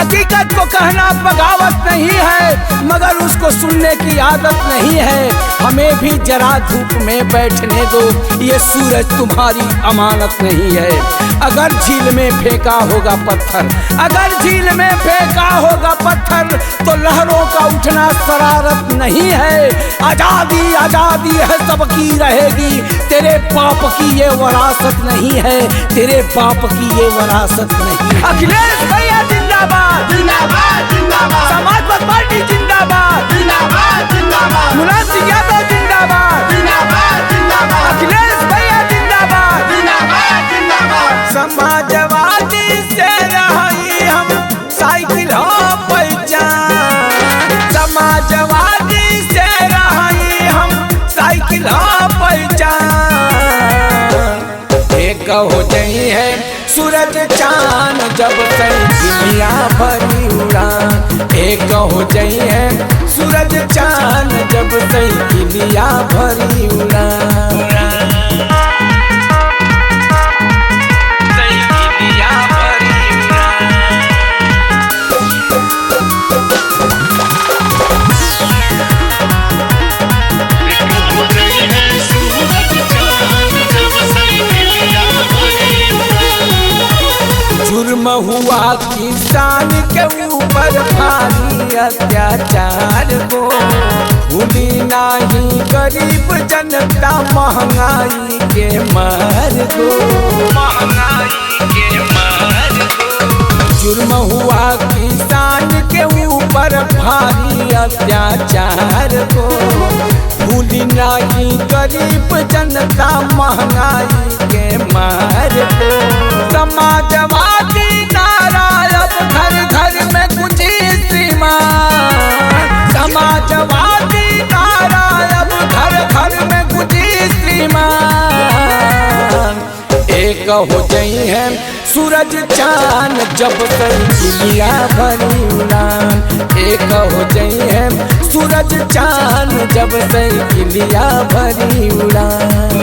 हकीकत को कहना बगावत नहीं है, मगर उसको सुनने की आदत नहीं है। हमें भी जरा धूप में बैठने दो, ये सूरज तुम्हारी अमानत नहीं है। अगर झील में फेंका होगा पत्थर, अगर झील में फेंका होगा पत्थर, तो लहरों का उठना शरारत नहीं है। आजादी आजादी है सबकी रहेगी, तेरे बाप की ये वरासत नहीं है, तेरे बाप की ये वरासत नहीं। अखिलेश भैया जिंदाबाद, जिंदाबाद जिंदाबाद, समाजवादी पार्टी जिंदाबाद, जिंदाबाद जिंदाबाद, मुलायम सिंह यादव जिंदाबाद, जिंदाबाद जिंदाबाद, अखिलेश भैया जिंदाबाद, जिंदाबाद जिंदाबाद। समाजवादी से रही हम साइकिल हो पहचान, समाजवादी से रही हम साइकिल हो पहचान। एक हो गई है सूरज चांद जब साइकिलिया भरी उड़ान, एक हो गई है सूरज चांद जब साइकिलिया भरी उड़ान। जुर्म हुआ किसान के ऊपर भारी अत्याचार को, भूली नहीं गरीब जनता महंगाई के मार को, महंगाई के मार को। जुर्म हुआ किसान के ऊपर भारी अत्याचार को, भूली नहीं गरीब जनता महंगाई के मार को। समाजवादी नारा अब घर घर में गुंजी श्रीमान, समाजवादी नारा अब घर घर में गुंजी श्रीमान। एक हो गई है सूरज चांद जब साइकिलिया भरी उड़ान, एक हो गई है सूरज चांद जब साइकिलिया भरी उड़ान।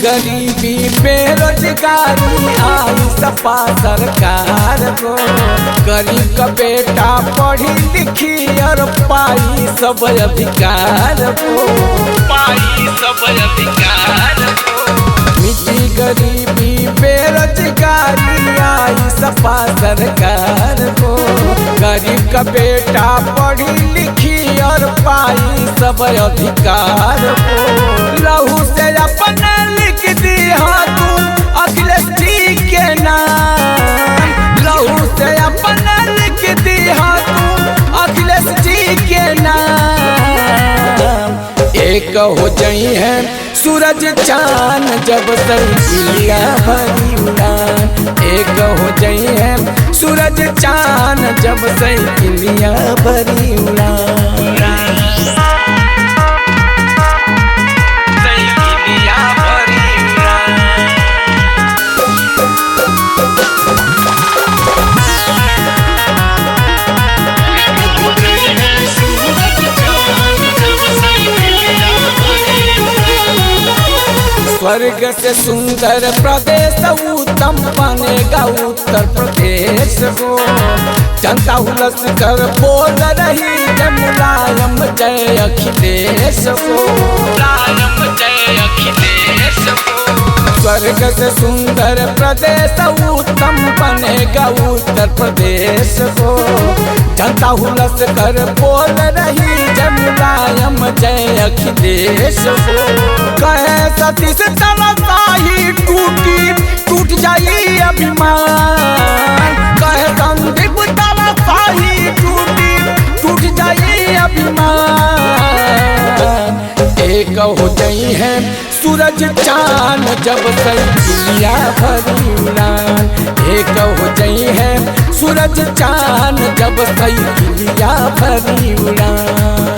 गरीबी बेरोजगारी आई सपा सरकार को, गरीब का बेटा पढ़ी लिखी और पाई सब अधिकार को, पाई सब अधिकार को। मिट्टी गरीबी बेरोजगारी आई सपा सरकार को, गरीब का बेटा पढ़ी लिखी और पाई सब अधिकार को। लहू से अपने लिख दी तू अखिलेश जी के नाम, लहू से अपने लिख दी तू अखिलेश जी के नाम। एक हो गई है सूरज चांद जब साइकिलिया भरी उड़ान, एक हो गई है सूरज चांद जब साइकिलिया भरी उड़ान। स्वर्ग से सुंदर प्रदेश उत्तम बनेगा उत्तर प्रदेश को, जनता हुलस कर बोल रही है मुलायम जय अखिलेश को, मुलायम जय अखिलेश को। स्वर्ग से सुंदर प्रदेश उत्तम बनेगा उत्तर प्रदेश को, जनता हुलस कर बोल रही है मुलायम जय अखिलेश को। कहे सतीश तलसाही टूटी टूट जाई अभिमान, कहे संदीप तलसाही टूटी टूट जाई अभिमान। एक हो गई है सूरज चांद जब साइकिलिया भरी उड़ान, एक हो गई है सूरज चांद जब साइकिलिया भरी उड़ान।